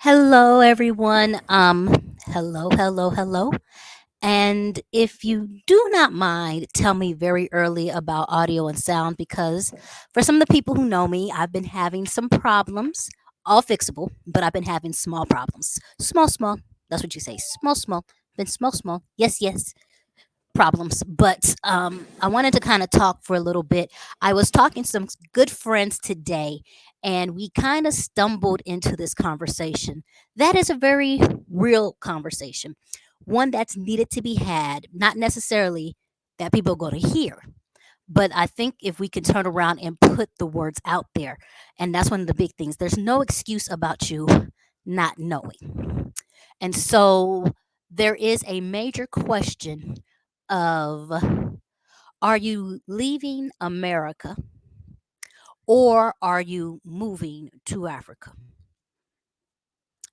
Hello, everyone. Hello. And if you do not mind, tell me very early about audio and sound because for some of the people who know me, I've been having some problems, all fixable, but I've been having small problems. Small. That's what you say. Small. Been small. Yes. Problems. But I wanted to kind of talk for a little bit. I was talking to some good friends today, and we kind of stumbled into this conversation. That is a very real conversation, one that's needed to be had, not necessarily that people are going to hear. But I think if we can turn around and put the words out there, and that's one of the big things, there's no excuse about you not knowing. And so there is a major question of, are you leaving America or are you moving to Africa?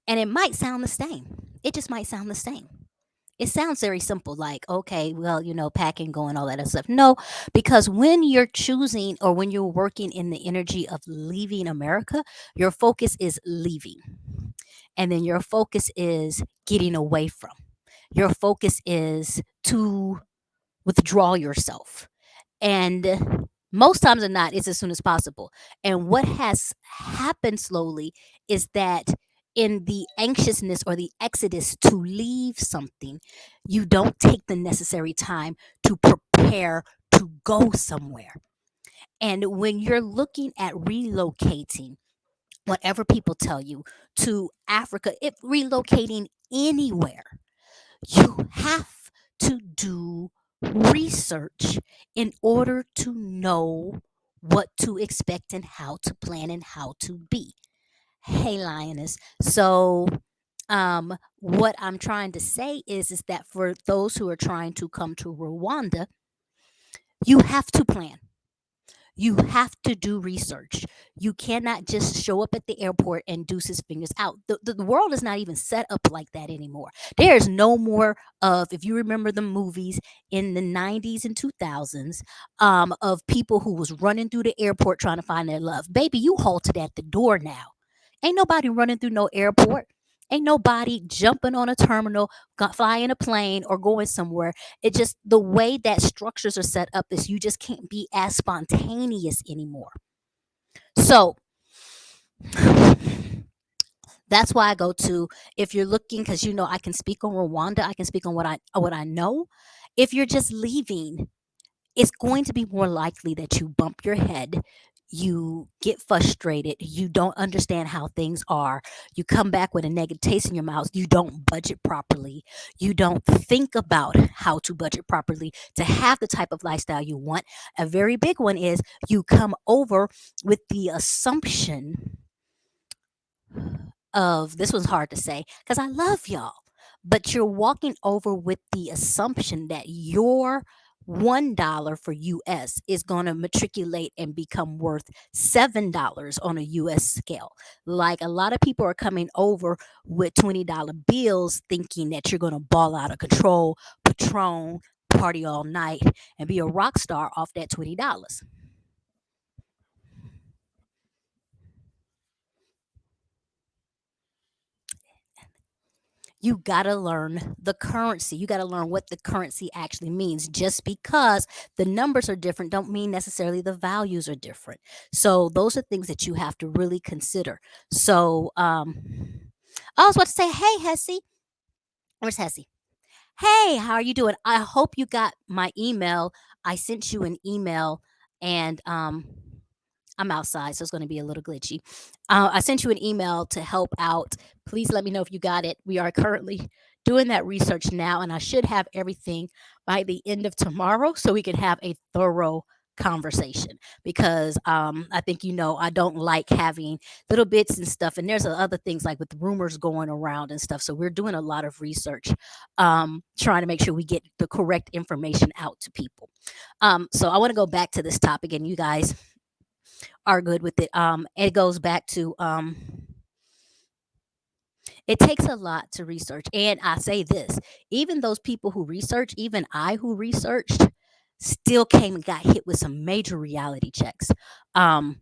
And it might sound the same. It just might sound the same. It sounds very simple, like, okay, well, packing, going, all that other stuff. No, because when you're choosing or when you're working in the energy of leaving America, your focus is leaving. And then your focus is getting away from. Your focus is to withdraw yourself. And most times than not, it's as soon as possible. And what has happened slowly is that in the anxiousness or the exodus to leave something, you don't take the necessary time to prepare to go somewhere. And when you're looking at relocating, whatever people tell you, to Africa, if relocating anywhere, you have to do research in order to know what to expect and how to plan and how to be. Hey, Lioness. So, what I'm trying to say is that for those who are trying to come to Rwanda, you have to plan. You have to do research. You cannot just show up at the airport and deuce his fingers out. The world is not even set up like that anymore. There's no more of, if you remember the movies in the 90s and 2000s, of people who was running through the airport trying to find their love. Baby, you halted at the door now. Ain't nobody running through no airport. Ain't nobody jumping on a terminal, flying a plane, or going somewhere. It just, the way that structures are set up is you just can't be as spontaneous anymore. So that's why I go to, if you're looking, because I can speak on Rwanda, I can speak on what I know. If you're just leaving, it's going to be more likely that you bump your head, you get frustrated, you don't understand how things are, you come back with a negative taste in your mouth, you don't budget properly, you don't think about how to budget properly to have the type of lifestyle you want. A very big one is you come over with the assumption of, this was hard to say because I love y'all, but you're walking over with the assumption that your $1 for US is going to matriculate and become worth $7 on a US scale. Like, a lot of people are coming over with $20 bills thinking that you're going to ball out of control, Patron, party all night, and be a rock star off that $20. You got to learn the currency. You got to learn what the currency actually means. Just because the numbers are different don't mean necessarily the values are different. So those are things that you have to really consider. So I was about to say, hey, Hesse. Where's Hesse? Hey, how are you doing? I hope you got my email. I sent you an email, and I'm outside, so it's going to be a little glitchy. I sent you an email to help out. Please let me know if you got it. We are currently doing that research now, and I should have everything by the end of tomorrow so we can have a thorough conversation, because I think I don't like having little bits and stuff, and there's other things like with rumors going around and stuff, so we're doing a lot of research, trying to make sure we get the correct information out to people. So I want to go back to this topic, and you guys are good with it. It goes back to, it takes a lot to research. And I say this, even those people who research, even I who researched, still came and got hit with some major reality checks. Um,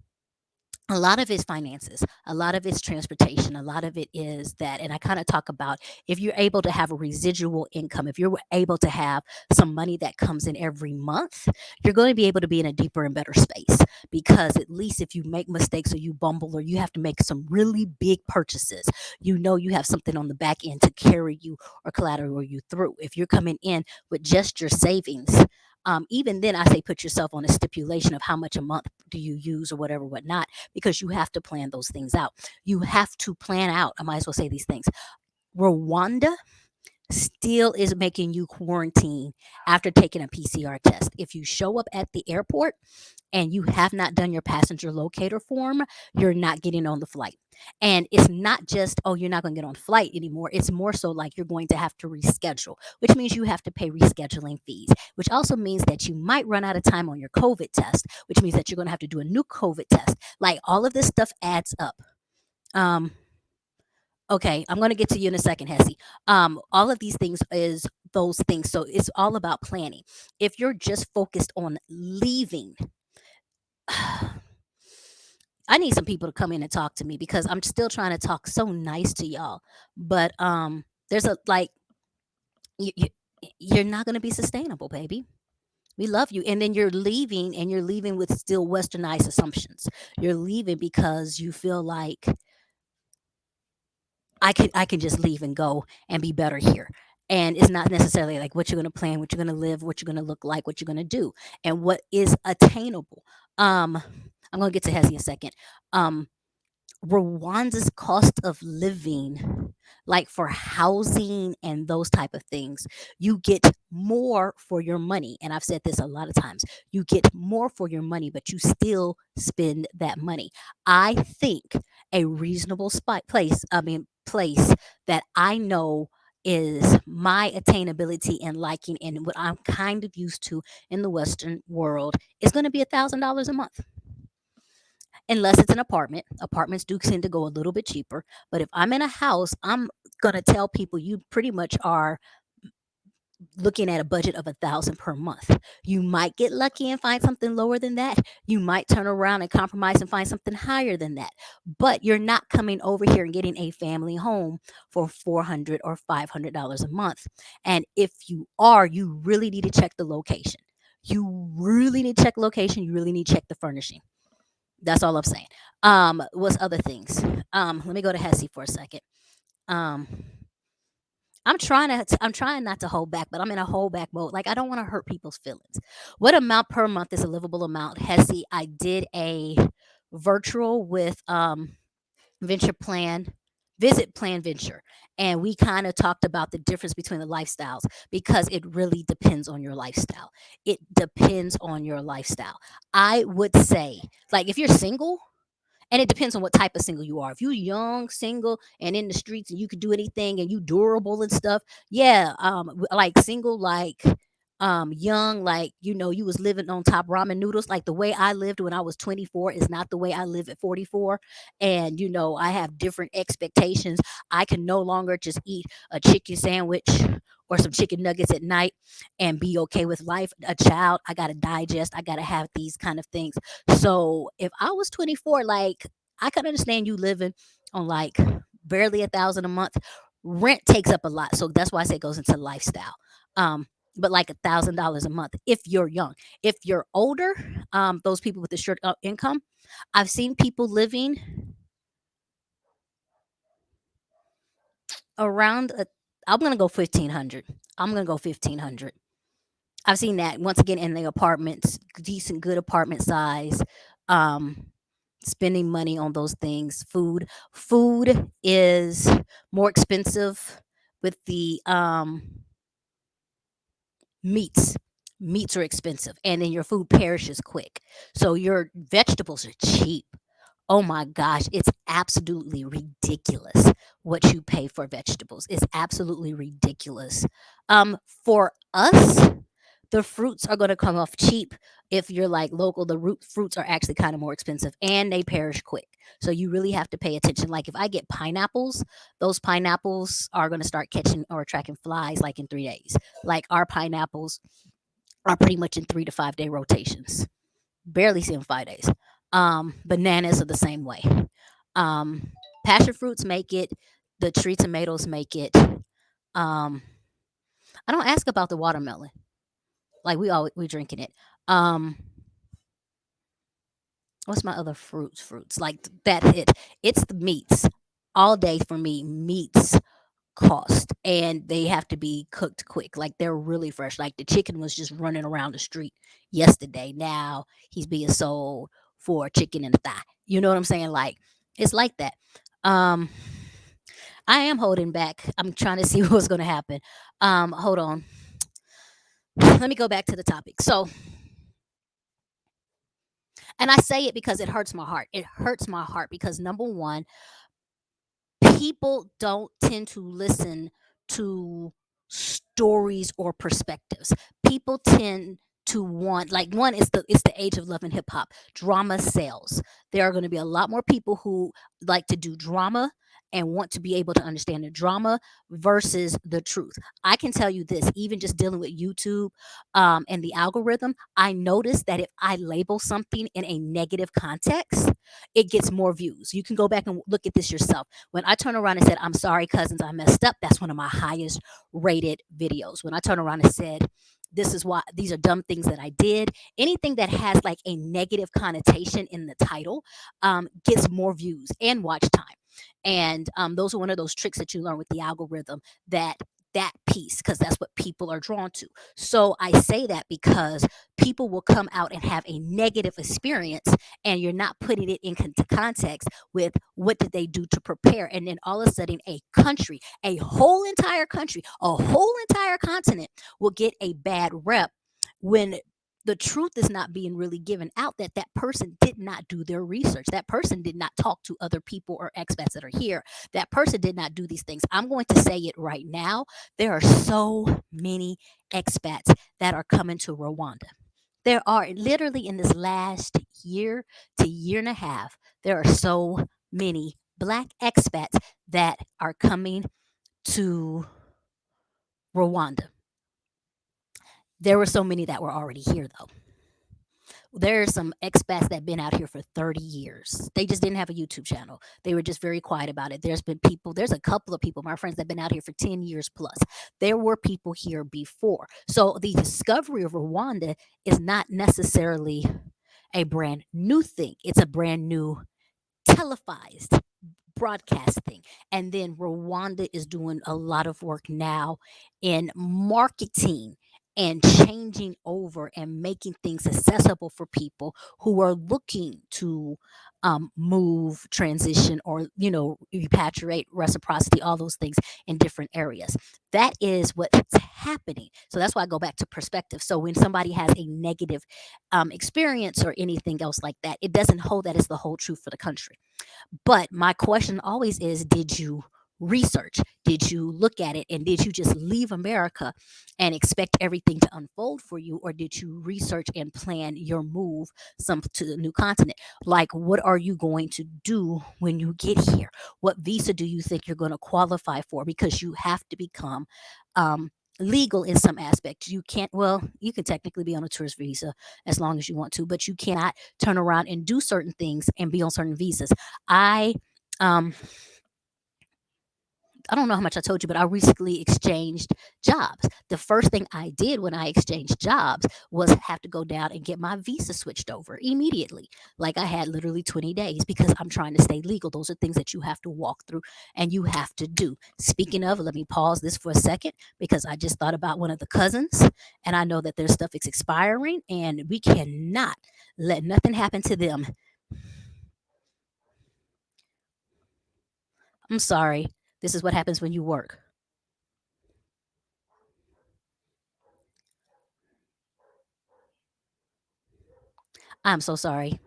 A lot of it's finances, a lot of it's transportation, a lot of it is that, and I kind of talk about if you're able to have a residual income, if you're able to have some money that comes in every month, you're going to be able to be in a deeper and better space, because at least if you make mistakes or you bumble or you have to make some really big purchases, you know you have something on the back end to carry you or collateral you through. If you're coming in with just your savings, even then I say put yourself on a stipulation of how much a month do you use or whatever, whatnot, because you have to plan those things out. You have to plan out. I might as well say these things. Rwanda still is making you quarantine after taking a PCR test. If you show up at the airport and you have not done your passenger locator form, you're not getting on the flight. And it's not just, oh, you're not going to get on flight anymore. It's more so like you're going to have to reschedule, which means you have to pay rescheduling fees, which also means that you might run out of time on your COVID test, which means that you're going to have to do a new COVID test. Like all of this stuff adds up. Um, okay, I'm going to get to you in a second, Hesse. All of these things is those things. So it's all about planning. If you're just focused on leaving, I need some people to come in and talk to me because I'm still trying to talk so nice to y'all. But there's a like you, you you're not going to be sustainable, baby. We love you, and then you're leaving, and you're leaving with still westernized assumptions. You're leaving because you feel like I can just leave and go and be better here. And it's not necessarily like what you're going to plan, what you're going to live, what you're going to look like, what you're going to do, and what is attainable. I'm going to get to Hezi in a second. Um, Rwanda's cost of living, like for housing and those type of things, you get more for your money. And I've said this a lot of times. You get more for your money, but you still spend that money. I think a reasonable place that I know is my attainability and liking and what I'm kind of used to in the Western world is going to be $1,000 a month, unless it's an apartment. Apartments do tend to go a little bit cheaper. But if I'm in a house, I'm going to tell people you pretty much are looking at a budget of 1,000 per month. You might get lucky and find something lower than that. You might turn around and compromise and find something higher than that. But you're not coming over here and getting a family home for $400 or $500 a month. And if you are, you really need to check the location. You really need to check location. You really need to check the furnishing. That's all I'm saying. What's other things? Let me go to Hesse for a second. Um, I'm trying not to hold back, but I'm in a hold back mode. Like I don't want to hurt people's feelings. What amount per month is a livable amount? Hesse, I did a virtual with venture plan visit plan venture, and we kind of talked about the difference between the lifestyles because it really depends on your lifestyle. It depends on your lifestyle. I would say, like, if you're single, and it depends on what type of single you are. If you're young, single, and in the streets, and you can do anything, and you durable and stuff, yeah. Like single, like young, like you was living on top ramen noodles. Like the way I lived when I was 24 is not the way I live at 44, and I have different expectations. I can no longer just eat a chicken sandwich or some chicken nuggets at night and be okay with life. A child, I gotta digest. I gotta have these kind of things. So if I was 24, like I could understand you living on like barely 1,000 a month. Rent takes up a lot, so that's why I say it goes into lifestyle. But like $1,000 a month if you're young. If you're older, those people with the short income, I've seen people living around. I'm gonna go 1,500. I'm gonna go 1,500. I've seen that once again in the apartments, decent, good apartment size. Um, Spending money on those things. Food is more expensive with the meats. Meats are expensive, and then your food perishes quick. So your vegetables are cheap. Oh my gosh, it's absolutely ridiculous what you pay for vegetables. It's absolutely ridiculous. For us, the fruits are going to come off cheap. If you're like local, the root fruits are actually kind of more expensive and they perish quick. So you really have to pay attention. Like if I get pineapples, those pineapples are going to start catching or attracting flies like in 3 days. Like our pineapples are pretty much in 3 to 5 day rotations. Barely see them 5 days. Bananas are the same way. Um, Passion fruits make it. The tree tomatoes make it. Um, I don't ask about the watermelon. Like we drinking it. Um, what's my other fruits like that hit? It's the meats all day for me. Meats cost and they have to be cooked quick. Like they're really fresh. Like the chicken was just running around the street yesterday. Now he's being sold for chicken and a thigh. You know what I'm saying? Like it's like that. Um, I am holding back. I'm trying to see what's going to happen. Hold on. Let me go back to the topic. So, and I say it because it hurts my heart. It hurts my heart because number one, people don't tend to listen to stories or perspectives. People tend to want, like, one is the age of love and hip hop. Drama sells. There are going to be a lot more people who like to do drama and want to be able to understand the drama versus the truth. I can tell you this, even just dealing with YouTube and the algorithm, I noticed that if I label something in a negative context, it gets more views. You can go back and look at this yourself. When I turn around and said, "I'm sorry, cousins, I messed up," that's one of my highest rated videos. When I turn around and said, "This is why these are dumb things that I did," anything that has like a negative connotation in the title gets more views and watch time. And those are one of those tricks that you learn with the algorithm, that piece, because that's what people are drawn to. So I say that because people will come out and have a negative experience, and you're not putting it into context with what did they do to prepare. And then all of a sudden, a country, a whole entire country, a whole entire continent will get a bad rep when the truth is not being really given out, that that person did not do their research, that person did not talk to other people or expats that are here, that person did not do these things. I'm going to say it right now, there are so many expats that are coming to Rwanda. There are literally, in this last year to year and a half, there are so many black expats that are coming to Rwanda. There were so many that were already here, though. There are some expats that have been out here for 30 years. They just didn't have a YouTube channel. They were just very quiet about it. There's a couple of people, my friends, that have been out here for 10 years plus. There were people here before. So the discovery of Rwanda is not necessarily a brand new thing, it's a brand new televised broadcasting. And then Rwanda is doing a lot of work now in marketing and changing over and making things accessible for people who are looking to move, transition, or repatriate, reciprocity, all those things in different areas. That is what's happening. So that's why I go back to perspective. So when somebody has a negative experience or anything else like that, it doesn't hold that as the whole truth for the country. But my question always is, did you research? Did you look at it? And did you just leave America and expect everything to unfold for you? Or did you research and plan your move to the new continent? Like, what are you going to do when you get here? What visa do you think you're going to qualify for? Because you have to become legal in some aspects. You can't, well, you can technically be on a tourist visa as long as you want to, but you cannot turn around and do certain things and be on certain visas. I um I don't know how much I told you, but I recently exchanged jobs. The first thing I did when I exchanged jobs was have to go down and get my visa switched over immediately. Like, I had literally 20 days because I'm trying to stay legal. Those are things that you have to walk through and you have to do. Speaking of, let me pause this for a second because I just thought about one of the cousins, and I know that their stuff is expiring and we cannot let nothing happen to them. I'm sorry. This is what happens when you work. I'm so sorry.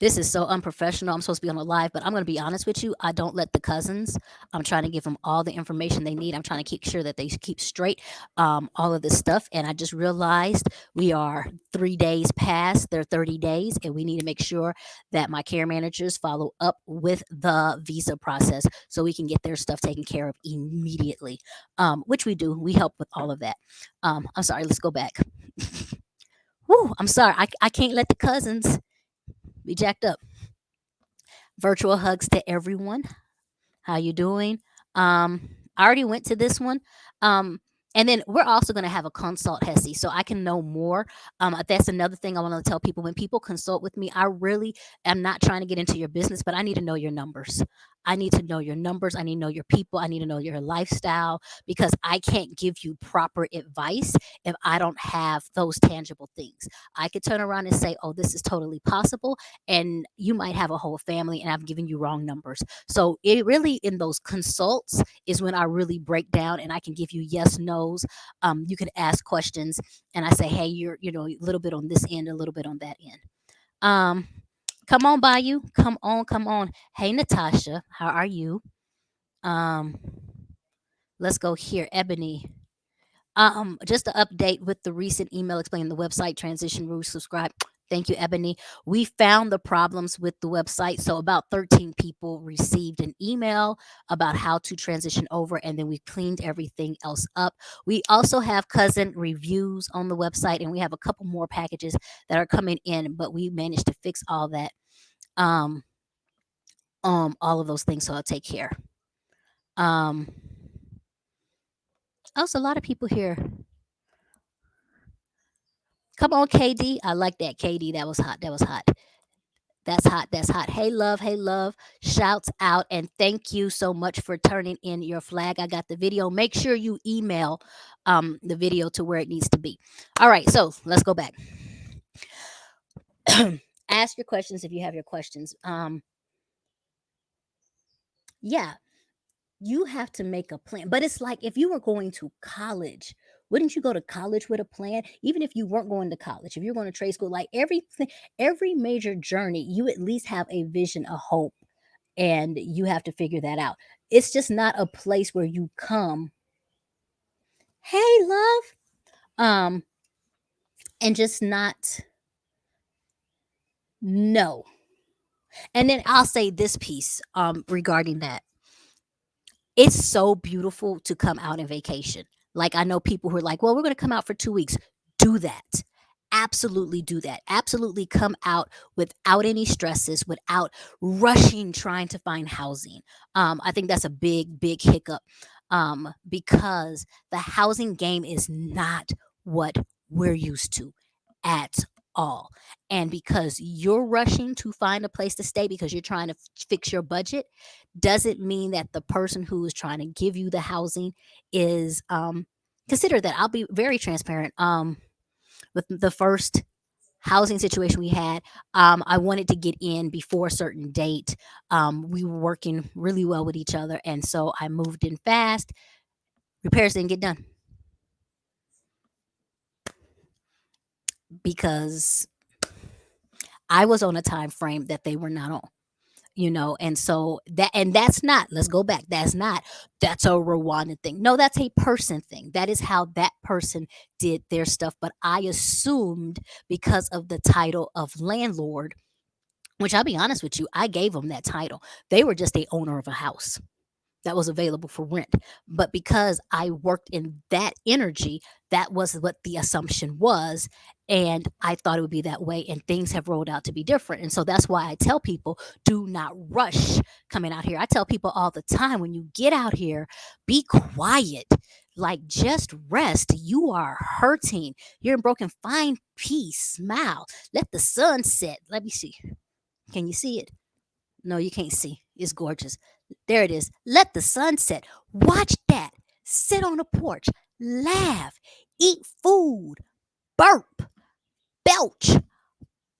This is so unprofessional. I'm supposed to be on a live, but I'm going to be honest with you. I don't let the cousins. I'm trying to give them all the information they need. I'm trying to keep sure that they keep straight all of this stuff. And I just realized we are 3 days past their 30 days, and we need to make sure that my care managers follow up with the visa process so we can get their stuff taken care of immediately, which we do. We help with all of that. I'm sorry. Let's go back. Woo, I'm sorry. I can't let the cousins be jacked up. Virtual hugs to everyone. How you doing? I already went to this one. Um, and then we're also going to have a consult, Hesse, so I can know more. That's another thing I want to tell people. When people consult with me, I really am not trying to get into your business, but I need to know your numbers. I need to know your numbers. I need to know your people. I need to know your lifestyle, because I can't give you proper advice if I don't have those tangible things. I could turn around and say, oh, this is totally possible. And you might have a whole family, and I've given you wrong numbers. So it really, in those consults, is when I really break down and I can give you yes, no's. You can ask questions, and I say, hey, you're, a little bit on this end, a little bit on that end. Um, Come on, Bayou. Come on, come on. Hey, Natasha, how are you? Um, let's go here. Ebony. Just to update with the recent email explaining the website transition rules, subscribe. Thank you, Ebony. We found the problems with the website. So about 13 people received an email about how to transition over, and then we cleaned everything else up. We also have cousin reviews on the website, and we have a couple more packages that are coming in, but we managed to fix all that. Um, all of those things. So I'll take care. Um, also, a lot of people here. Come on, KD. I like that, KD. That was hot. That was hot. That's hot. That's hot. Hey, love. Hey, love. Shouts out. And thank you so much for turning in your flag. I got the video. Make sure you email the video to where it needs to be. All right. So let's go back. Ask your questions if you have your questions. Yeah, you have to make a plan. But it's like, if you were going to college, wouldn't you go to college with a plan? Even if you weren't going to college, if you're going to trade school, like everything, every major journey, you at least have a vision, a hope, and you have to figure that out. It's just not a place where you come, hey, love, um, and just not know. And then I'll say this piece regarding that. It's so beautiful to come out in vacation. Like, I know people who are like, well, we're going to come out for 2 weeks. Do that. Absolutely do that. Absolutely come out without any stresses, without rushing trying to find housing. I think that's a big, big hiccup, because the housing game is not what we're used to at all. And because you're rushing to find a place to stay because you're trying to fix your budget, doesn't mean that the person who is trying to give you the housing is, consider that. I'll be very transparent. With the first housing situation we had, I wanted to get in before a certain date. We were working really well with each other, and so I moved in fast. Repairs didn't get done because I was on a time frame that they were not on. And so that's not, let's go back, that's a Rwanda thing. No, that's a person thing. That is how that person did their stuff. But I assumed, because of the title of landlord, which, I'll be honest with you, I gave them that title. They were just a owner of a house that was available for rent. But because I worked in that energy, that was what the assumption was. And I thought it would be that way. And things have rolled out to be different. And so that's why I tell people, do not rush coming out here. I tell people all the time, when you get out here, be quiet. Like, just rest. You are hurting. You're in broken. Find peace. Smile. Let the sun set. Let me see. Can you see it? No, you can't see. It's gorgeous. There it is. Let the sun set. Watch that. Sit on the porch. Laugh. Eat food. Burp. Belch.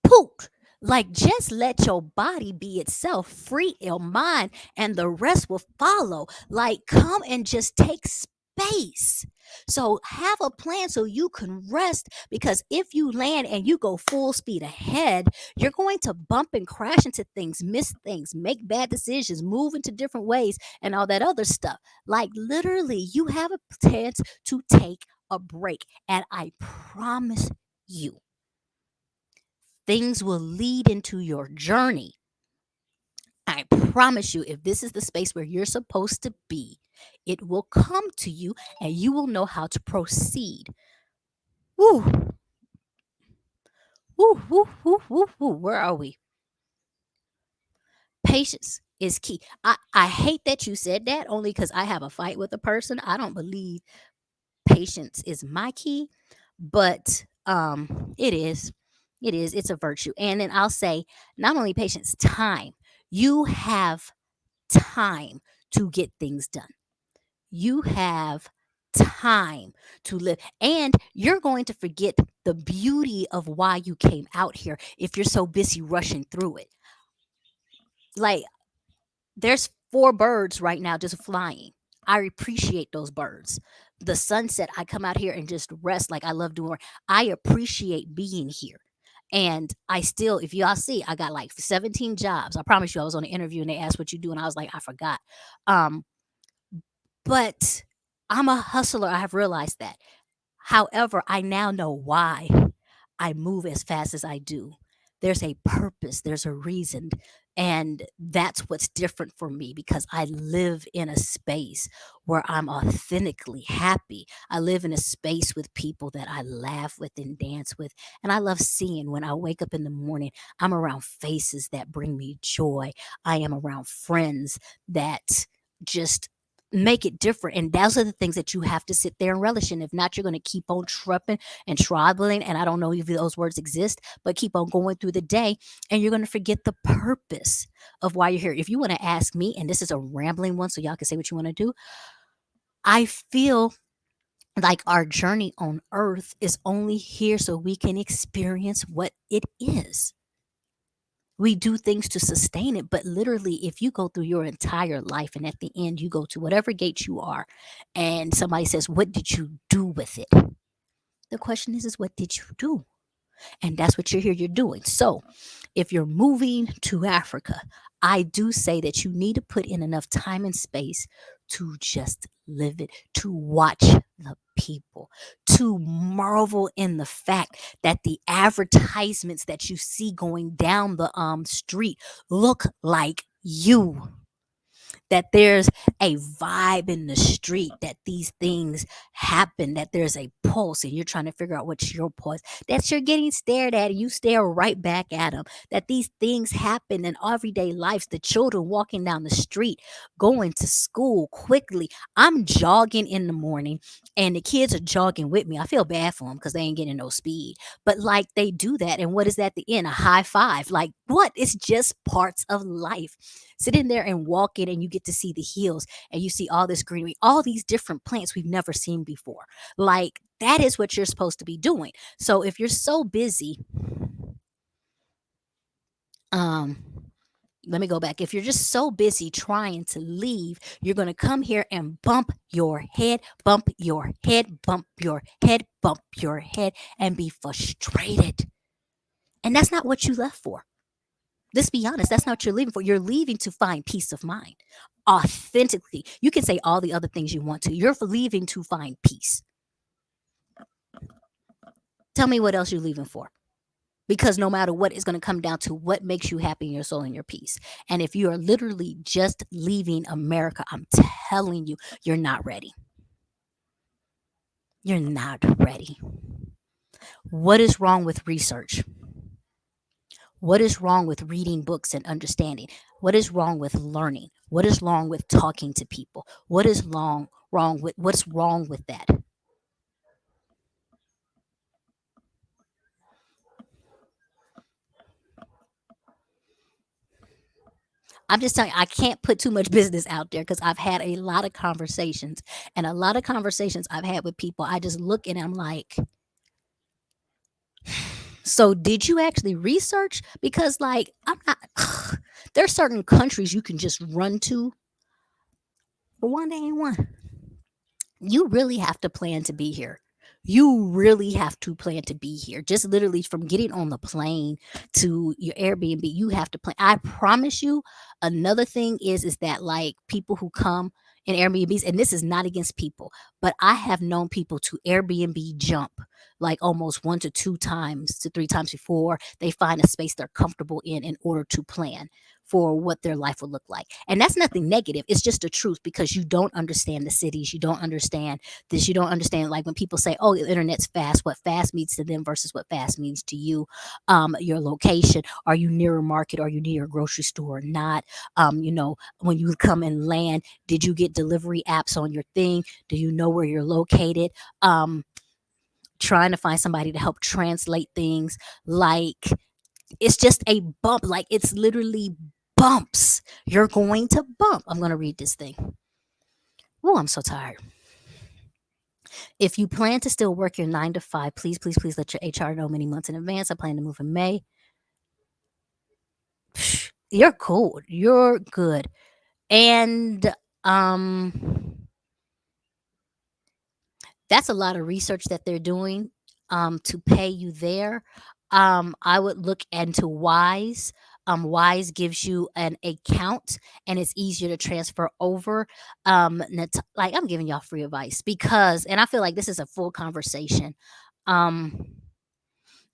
Poop. Like, just let your body be itself, free your mind, and the rest will follow. Like, come and just take space. So have a plan so you can rest, because if you land and you go full speed ahead, you're going to bump and crash into things, miss things, make bad decisions, move into different ways, and all that other stuff. Like, literally, you have a chance to take a break. And I promise you, things will lead into your journey. I promise you, if this is the space where you're supposed to be, it will come to you and you will know how to proceed. Woo. Woo, woo, woo, woo, woo. Where are we? Patience is key. I hate that you said that only because I have a fight with a person. I don't believe patience is my key, but it is. It is. It's a virtue. And then I'll say not only patience, time. You have time to get things done. You have time to live, and you're going to forget the beauty of why you came out here if you're so busy rushing through it. Like, there's four birds right now just flying. I appreciate those birds. The sunset, I come out here and just rest like I love doing. I appreciate being here. And I still, if y'all see, I got like 17 jobs. I promise you, I was on an interview and they asked what you do, and I was like, I forgot. Um, but I'm a hustler. I have realized that. However, I now know why I move as fast as I do. There's a purpose, there's a reason. And that's what's different for me because I live in a space where I'm authentically happy. I live in a space with people that I laugh with and dance with. And I love seeing when I wake up in the morning, I'm around faces that bring me joy. I am around friends that just make it different. And those are the things that you have to sit there and relish in. If not, you're going to keep on trupping and traveling. And I don't know if those words exist, but keep on going through the day and you're going to forget the purpose of why you're here. If you want to ask me, and this is a rambling one, so y'all can say what you want to do, I feel like our journey on earth is only here so we can experience what it is. We do things to sustain it, but literally, if you go through your entire life and at the end you go to whatever gate you are, and somebody says, what did you do with it? The question is what did you do? And that's what you're doing. So if you're moving to Africa, I do say that you need to put in enough time and space to just live it, to watch the people, to marvel in the fact that the advertisements that you see going down the street look like you, that there's a vibe in the street, that these things happen, that there's a pulse, and you're trying to figure out what's your pulse, that you're getting stared at and you stare right back at them, that these things happen in everyday lives, the children walking down the street, going to school quickly. I'm jogging in the morning and the kids are jogging with me. I feel bad for them because they ain't getting no speed, but like they do that. And what is at the end? A high five. Like what? It's just parts of life. Sitting there and walking, and you get to see the hills and you see all this greenery, all these different plants we've never seen before. Like that is what you're supposed to be doing. So if you're so busy, um, let me go back. If you're just so busy trying to leave, you're going to come here and bump your head, bump your head, bump your head, bump your head, and be frustrated. And that's not what you left for. Let's be honest, that's not what you're leaving for. You're leaving to find peace of mind. Authentically. You can say all the other things you want to. You're leaving to find peace. Tell me what else you're leaving for. Because no matter what, it's going to come down to what makes you happy in your soul and your peace. And if you are literally just leaving America, I'm telling you, you're not ready. You're not ready. What is wrong with research? What is wrong with reading books and understanding? What is wrong with learning? What is wrong with talking to people? What is wrong with what's wrong with that? I'm just telling you, I can't put too much business out there because I've had a lot of conversations, and a lot of conversations I've had with people. I just look and I'm like, so did you actually research? Because like I'm not. There's certain countries you can just run to, but one day ain't one. You really have to plan to be here. You really have to plan to be here. Just literally from getting on the plane to your Airbnb, you have to plan. I promise you. Another thing is that like people who come in Airbnbs, and this is not against people, but I have known people to Airbnb jump like almost 1 to 2 times to 3 times before they find a space they're comfortable in order to plan. for what their life would look like. And that's nothing negative. It's just the truth because you don't understand the cities. You don't understand this. You don't understand, like when people say, oh, the internet's fast, what fast means to them versus what fast means to you. Your location. Are you near a market? Are you near a grocery store or not? When you come and land, did you get delivery apps on your thing? Do you know where you're located? Trying to find somebody to help translate things. Like, it's just a bump. Like, it's literally bumps. You're going to bump. I'm going to read this thing. Oh, I'm so tired. If you plan to still work your 9 to 5, please, please, please let your HR know many months in advance. I plan to move in May. You're cool. You're good. And that's a lot of research that they're doing to pay you there. I would look into Wise. Wise gives you an account and it's easier to transfer over. Like, I'm giving y'all free advice because, and I feel like this is a full conversation. Um,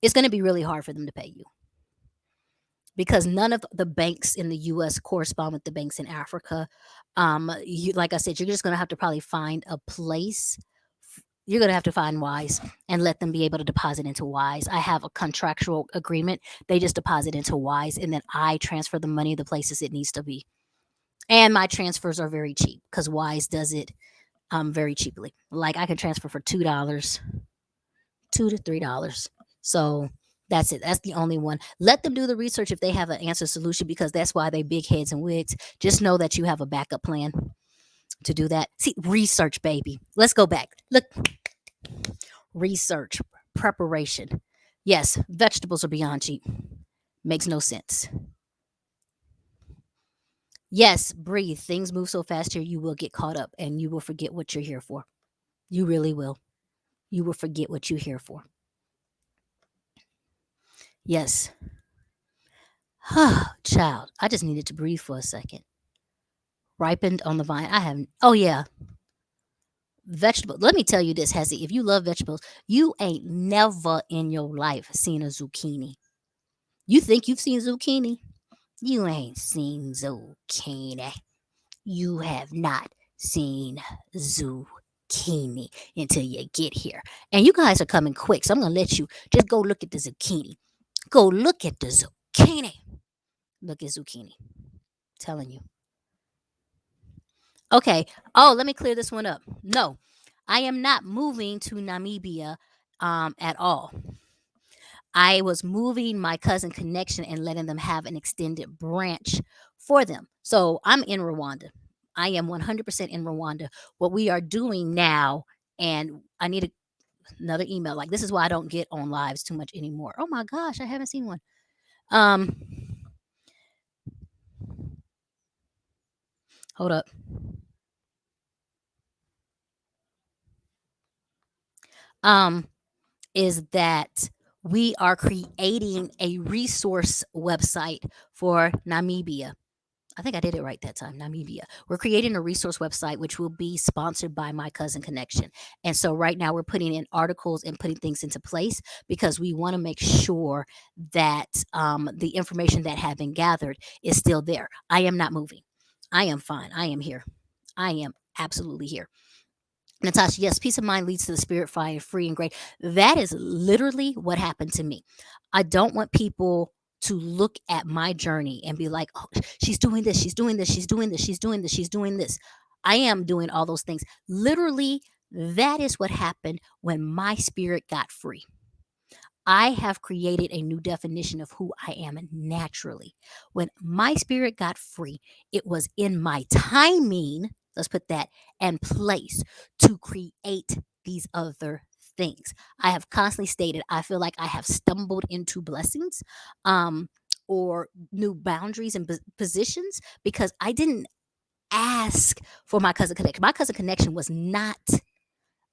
it's going to be really hard for them to pay you because none of the banks in the US correspond with the banks in Africa. Like I said, you're just going to have to probably find a place. You're going to have to find Wise and let them be able to deposit into Wise. I have a contractual agreement. They just deposit into Wise and then I transfer the money the places it needs to be. And my transfers are very cheap because Wise does it very cheaply. Like, I can transfer for $2, $2 to $3. So that's it. That's the only one. Let them do the research if they have an answer solution because that's why they big heads and wigs. Just know that you have a backup plan to do that. See, research, baby. Let's go back. Look, research, preparation. Yes, vegetables are beyond cheap. Makes no sense. Yes, breathe. Things move so fast here, you will get caught up and you will forget what you're here for. You really will. You will forget what you're here for. Yes. Child, I just needed to breathe for a second. Ripened on the vine. I haven't. Oh, yeah. Vegetables. Let me tell you this, Hezzy. If you love vegetables, you ain't never in your life seen a zucchini. You think you've seen zucchini? You ain't seen zucchini. You have not seen zucchini until you get here. And you guys are coming quick, so I'm going to let you just go look at the zucchini. Go look at the zucchini. Look at zucchini. Telling you. Okay. Oh, let me clear this one up. No, I am not moving to Namibia at all. I was moving my cousin connection and letting them have an extended branch for them. So I'm in Rwanda. I am 100% in Rwanda. What we are doing now, and I need another email. Like, this is why I don't get on lives too much anymore. Oh my gosh, I haven't seen one. Um, hold up. Is that we are creating a resource website for Namibia. I think I did it right that time, Namibia. We're creating a resource website which will be sponsored by My Cousin Connection. And so right now we're putting in articles and putting things into place because we want to make sure that the information that have been gathered is still there. I am not moving. I am fine. I am here. I am absolutely here. Natasha, yes, peace of mind leads to the spirit fire, free and great. That is literally what happened to me. I don't want people to look at my journey and be like, oh, she's doing this, she's doing this, she's doing this, she's doing this, she's doing this. I am doing all those things. Literally, that is what happened when my spirit got free. I have created a new definition of who I am naturally. When my spirit got free, it was in my timing, let's put that, and place to create these other things. I have constantly stated, I feel like I have stumbled into blessings or new boundaries and positions because I didn't ask for my cousin connection. My cousin connection was not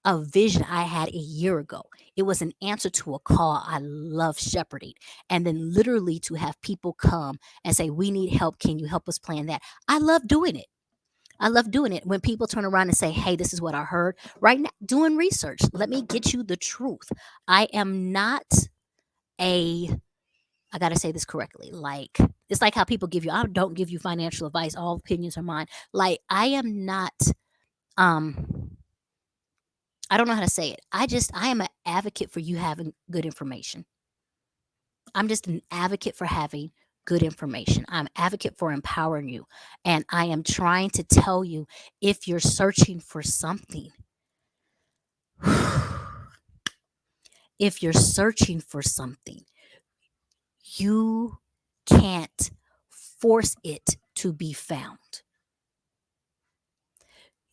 a vision I had a year ago. It was an answer to a call. I love shepherding. And then literally to have people come and say, we need help. Can you help us plan that? I love doing it. I love doing it. When people turn around and say, hey, this is what I heard. Right now, doing research. Let me get you the truth. I am not I got to say this correctly. Like, It's like how people give you, I don't give you financial advice. All opinions are mine. Like, I am not, um, I don't know how to say it. I am an advocate for you having good information. I'm just an advocate for having good information. I'm an advocate for empowering you. And I am trying to tell you, if you're searching for something, if you're searching for something, you can't force it to be found.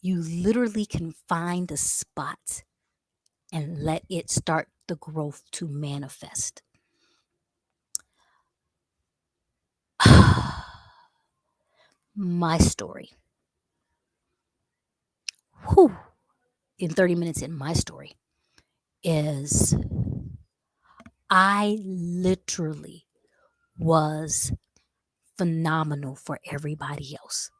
You literally can find a spot and let it start the growth to manifest. My story. Whew, in 30 minutes in my story is I literally was phenomenal for everybody else.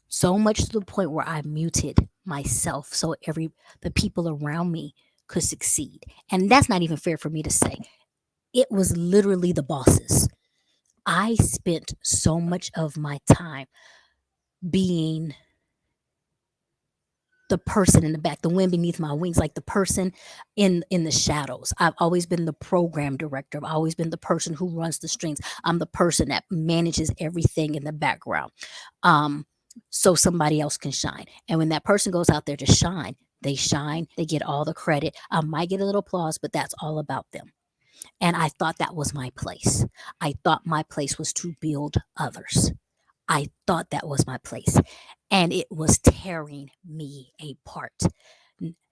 So much to the point where I muted myself so the people around me could succeed. And that's not even fair for me to say. It was literally the bosses. I spent so much of my time being the person in the back, the wind beneath my wings, like the person in the shadows. I've always been the program director. I've always been the person who runs the strings. I'm the person that manages everything in the background. Um, so somebody else can shine. And when that person goes out there to shine, they get all the credit. I might get a little applause, but that's all about them. And I thought that was my place. I thought my place was to build others. I thought that was my place, and it was tearing me apart.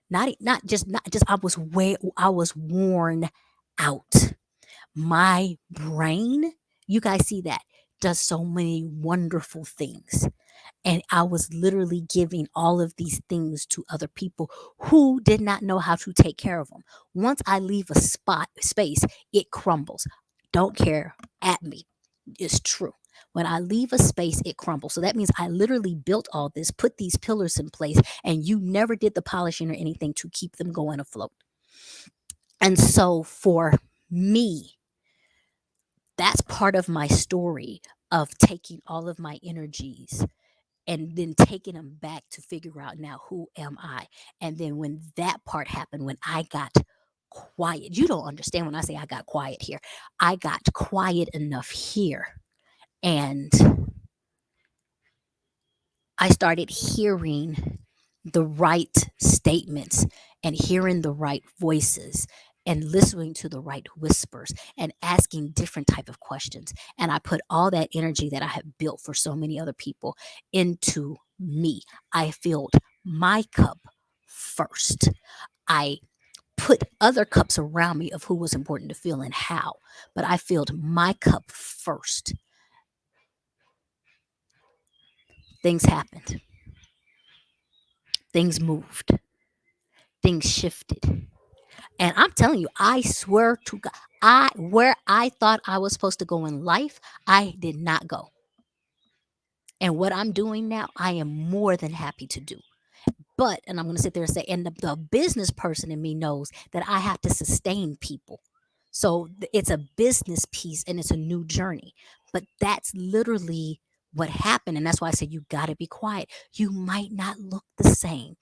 Not just I was worn out. My brain, you guys see that, does so many wonderful things. And I was literally giving all of these things to other people who did not know how to take care of them. Once I leave a space, it crumbles. Don't care at me. It's true. When I leave a space, it crumbles. So that means I literally built all this, put these pillars in place, and you never did the polishing or anything to keep them going afloat. And so for me, that's part of my story of taking all of my energies and then taking them back to figure out, now who am I? And then when that part happened, when I got quiet, you don't understand when I say I got quiet here. I got quiet enough here, and I started hearing the right statements and hearing the right voices and listening to the right whispers and asking different type of questions. And I put all that energy that I had built for so many other people into me. I filled my cup first. I put other cups around me of who was important to fill and how, but I filled my cup first. Things happened. Things moved. Things shifted. And I'm telling you, I swear to God, where I thought I was supposed to go in life, I did not go. And what I'm doing now, I am more than happy to do. But, and I'm going to sit there and say, and the business person in me knows that I have to sustain people. So it's a business piece and it's a new journey. But that's literally what happened. And that's why I said, you got to be quiet. You might not look the same.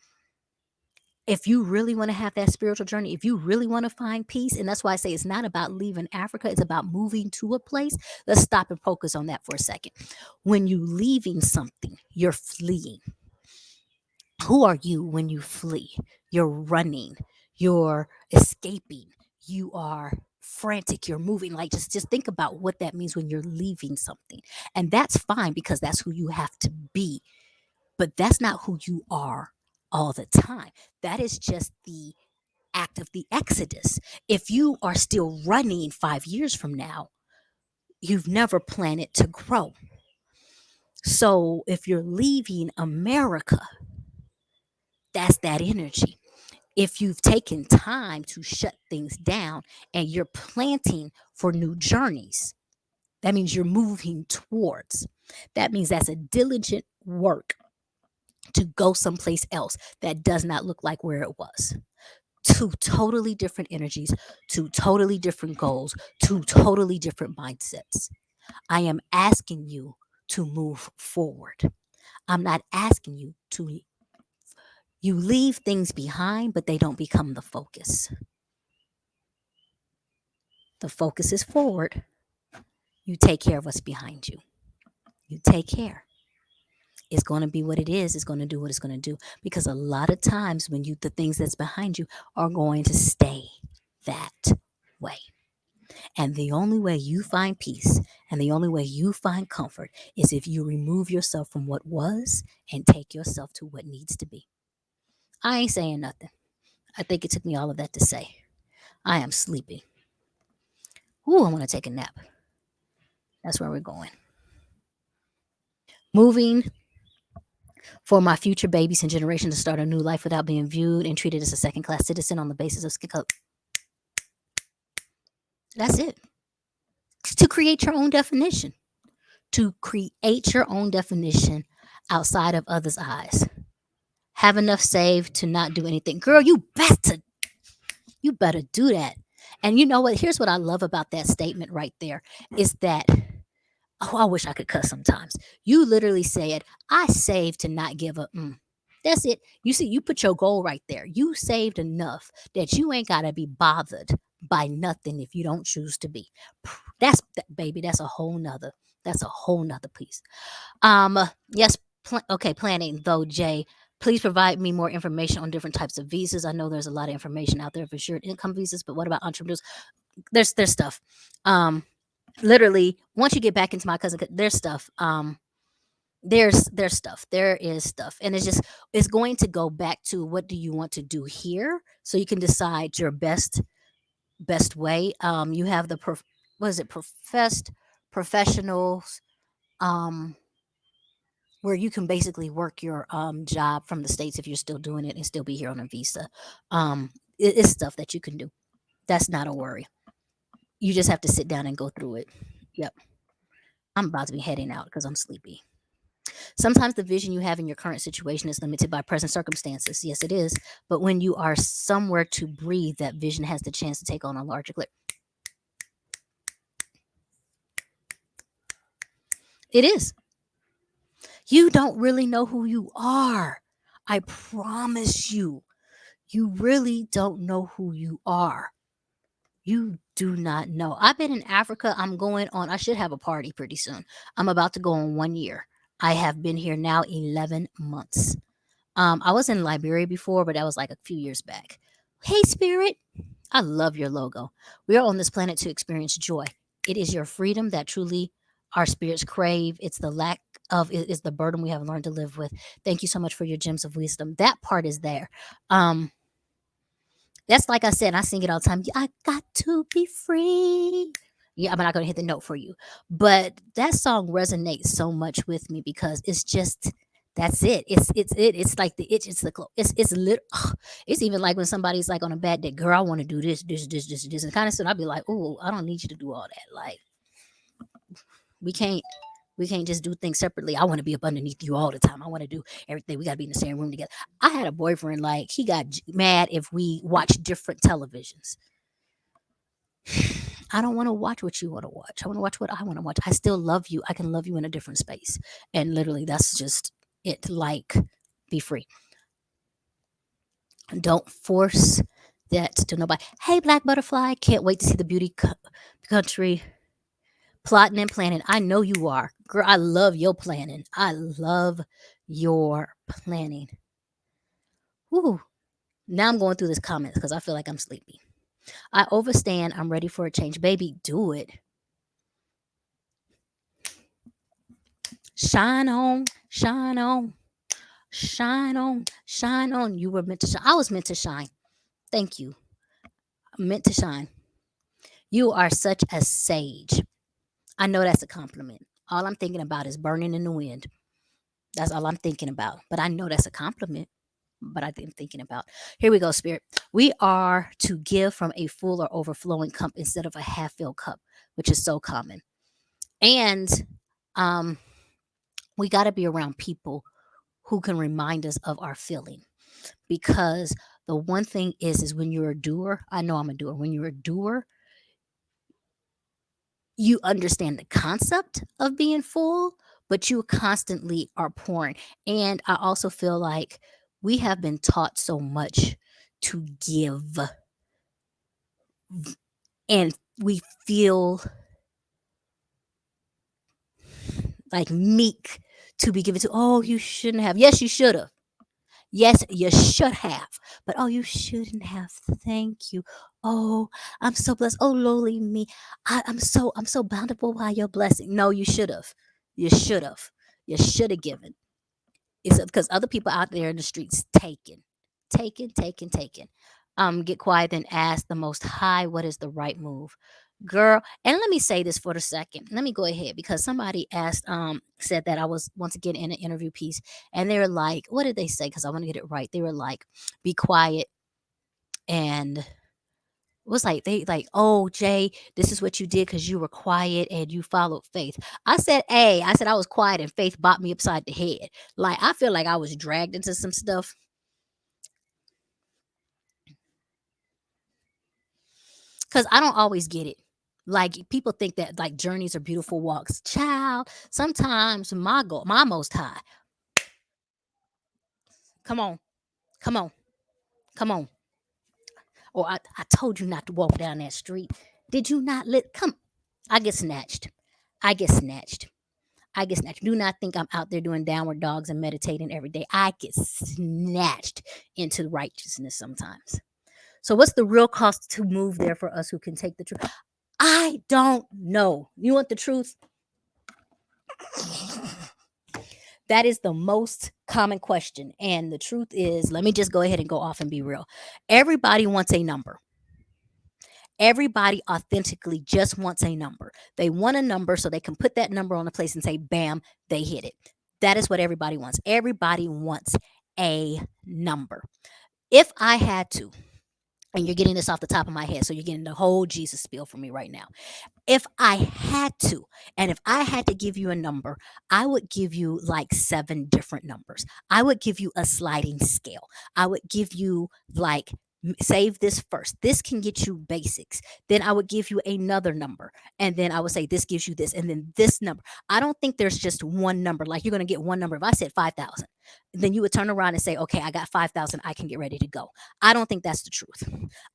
If you really want to have that spiritual journey, if you really want to find peace, and that's why I say it's not about leaving Africa, it's about moving to a place. Let's stop and focus on that for a second. When you leaving something, you're fleeing. Who are you when you flee? You're running, you're escaping, you are frantic, you're moving. Like, just think about what that means when you're leaving something. And that's fine because that's who you have to be. But that's not who you are all the time. That is just the act of the exodus. If you are still running 5 years from now, you've never planned it to grow. So if you're leaving America, that's that energy. If you've taken time to shut things down and you're planting for new journeys, that means you're moving towards. That means that's a diligent work to go someplace else that does not look like where it was. Two totally different energies, two totally different goals, two totally different mindsets. I am asking you to move forward. I'm not asking you to you leave things behind, but they don't become the focus. The focus is forward. You take care of what's behind you. You take care. It's going to be what it is. It's going to do what it's going to do. Because a lot of times when the things that's behind you are going to stay that way. And the only way you find peace and the only way you find comfort is if you remove yourself from what was and take yourself to what needs to be. I ain't saying nothing. I think it took me all of that to say. I am sleepy. Ooh, I want to take a nap. That's where we're going. Moving for my future babies and generation to start a new life without being viewed and treated as a second class citizen on the basis of skin color. That's it. To create your own definition. To create your own definition outside of others' eyes. Have enough saved to not do anything. Girl, you better do that. And you know what? Here's what I love about that statement right there is that oh, I wish I could cuss sometimes. You literally said, I saved to not give up. That's it. You see, you put your goal right there. You saved enough that you ain't got to be bothered by nothing if you don't choose to be. Baby, that's a whole nother piece. Yes, okay, planning though, Jay. Please provide me more information on different types of visas. I know there's a lot of information out there for sure income visas, but what about entrepreneurs? There's stuff. Um, Literally once you get back into my cousin there's stuff there's stuff there is stuff and it's going to go back to what do you want to do here so you can decide your best way you have the what is it professed professionals um where you can basically work your job from the states if you're still doing it and still be here on a visa it's stuff that you can do. That's not a worry. You just have to sit down and go through it. Yep. I'm about to be heading out because I'm sleepy. Sometimes the vision you have in your current situation is limited by present circumstances. Yes, it is. But when you are somewhere to breathe, that vision has the chance to take on a larger clip. It is. You don't really know who you are. I promise you, you really don't know who you are. You do not know. I've been in Africa. I should have a party pretty soon. I'm about to go on 1 year. I have been here now 11 months. I was in Liberia before, but that was like a few years back. Hey, Spirit, I love your logo. We are on this planet to experience joy. It is your freedom that truly our spirits crave. It's the lack of it is the burden we have learned to live with. Thank you so much for your gems of wisdom. That part is there. Um, that's like I said, I sing it all the time. I got to be free. Yeah, I'm not going to hit the note for you, but that song resonates so much with me because it's just that's it. It's like the itch. It's the it's lit. It's even like when somebody's like on a bad day, girl, I want to do this, and kind of stuff. I'd be like, oh, I don't need you to do all that. Like we can't just do things separately. I want to be up underneath you all the time. I want to do everything. We got to be in the same room together. I had a boyfriend, like, he got mad if we watched different televisions. I don't want to watch what you want to watch. I want to watch what I want to watch. I still love you. I can love you in a different space. And literally, that's just it. Like, be free. Don't force that to nobody. Hey, Black Butterfly, can't wait to see the beauty country plotting and planning. I know you are. Girl, I love your planning. I love your planning. Whew. Now I'm going through this comments because I feel like I'm sleepy. I overstand. I'm ready for a change. Baby, do it. Shine on, shine on, shine on, shine on. You were meant to shine. I was meant to shine. Thank you. Meant to shine. You are such a sage. I know that's a compliment. All I'm thinking about is burning in the wind. That's all I'm thinking about. But I know that's a compliment. But I've been thinking about. Here we go, Spirit. We are to give from a full or overflowing cup instead of a half filled cup, which is so common. And um, we got to be around people who can remind us of our feeling. Because the one thing is when you're a doer, I know I'm a doer. When you're a doer, you understand the concept of being full, but you constantly are pouring. And I also feel like we have been taught so much to give, and we feel like meek to be given to. Oh, you shouldn't have. Yes, you should have. Yes, you should have. But oh, you shouldn't have. Thank you. Oh, I'm so blessed. Oh, lowly me. I'm so bountiful by your blessing. No, you should have. You should have. You should have given. It's because other people out there in the streets taking, taking. Get quiet and ask the Most High what is the right move, girl. And let me say this for the second. Let me go ahead because somebody said that I was once again in an interview piece, and they were like, what did they say? Because I want to get it right. They were like, be quiet and was like they like, oh Jay, this is what you did because you were quiet and you followed faith. I said I was quiet and faith bopped me upside the head. Like I feel like I was dragged into some stuff because I don't always get it. Like people think that like journeys are beautiful walks. Child, sometimes my most high. Come on, come on, come on. Or I told you not to walk down that street. Did you not let come? I get snatched. I get snatched. I get snatched. Do not think I'm out there doing downward dogs and meditating every day. I get snatched into righteousness sometimes. So, what's the real cost to move there for us who can take the truth? I don't know. You want the truth? That is the most common question. And the truth is, let me just go ahead and go off and be real. Everybody wants a number. Everybody authentically just wants a number. They want a number so they can put that number on a place and say, bam, they hit it. That is what everybody wants. Everybody wants a number. If I had to, and you're getting this off the top of my head, so you're getting the whole Jesus spiel from me right now. If I had to, and if I had to give you a number, I would give you like seven different numbers. I would give you a sliding scale. I would give you like, save this first. This can get you basics. Then I would give you another number. And then I would say, this gives you this. And then this number. I don't think there's just one number. Like you're going to get one number. If I said 5,000, then you would turn around and say, okay, I got 5,000. I can get ready to go. I don't think that's the truth.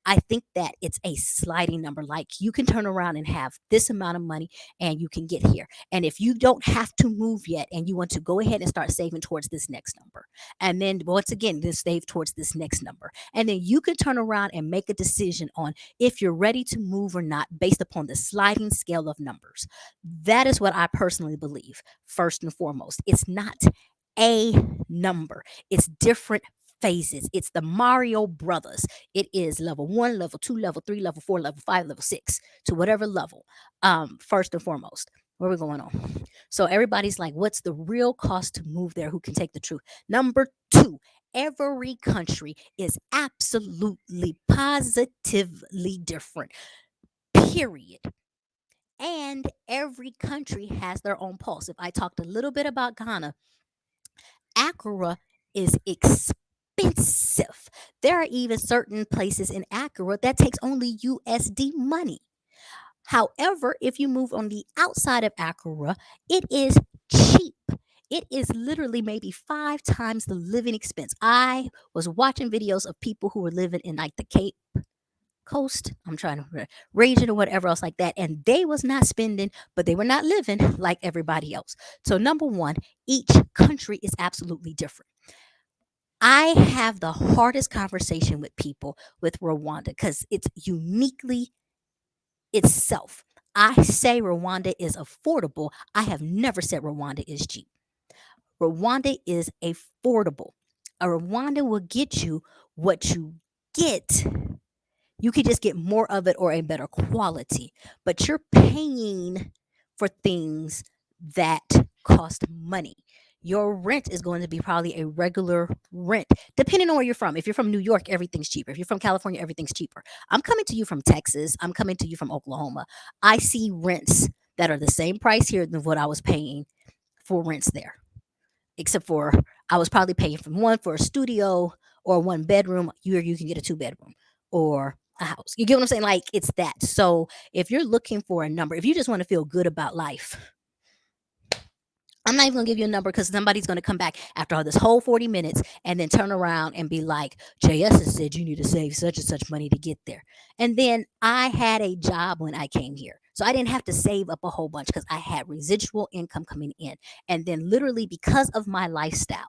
I think that it's a sliding number. Like you can turn around and have this amount of money and you can get here. And if you don't have to move yet and you want to go ahead and start saving towards this next number, and then once again, then save towards this next number. And then you can turn around and make a decision on if you're ready to move or not based upon the sliding scale of numbers. That is what I personally believe, first and foremost. It's not a number, it's different phases. It's the Mario Brothers. It is level one, level two, level three, level four, level five, level six, to whatever level. First and foremost, where we're going on. So everybody's like, what's the real cost to move there? Who can take the truth? Number two, every country is absolutely positively different. Period. And every country has their own pulse. If I talked a little bit about Ghana, Accra is expensive. There are even certain places in Accra that takes only USD money. However, if you move on the outside of Accra, it is cheap. It is literally maybe five times the living expense. I was watching videos of people who were living in like the Cape Coast, I'm trying to region or whatever else like that, and they was not spending, but they were not living like everybody else. So number one, each country is absolutely different. I have the hardest conversation with people with Rwanda because it's uniquely itself. I say Rwanda is affordable. I have never said Rwanda is cheap. Rwanda is affordable. A Rwanda will get you what you get. You could just get more of it or a better quality, but you're paying for things that cost money. Your rent is going to be probably a regular rent, depending on where you're from. If you're from New York, everything's cheaper. If you're from California, everything's cheaper. I'm coming to you from Texas. I'm coming to you from Oklahoma. I see rents that are the same price here than what I was paying for rents there, except for I was probably paying from one for a studio or one bedroom. You can get a two bedroom, or a house. You get what I'm saying? Like it's that. So if you're looking for a number, if you just want to feel good about life, I'm not even gonna give you a number because somebody's gonna come back after all this whole 40 minutes and then turn around and be like, JS has said you need to save such and such money to get there. And then I had a job when I came here. So I didn't have to save up a whole bunch because I had residual income coming in. And then literally because of my lifestyle,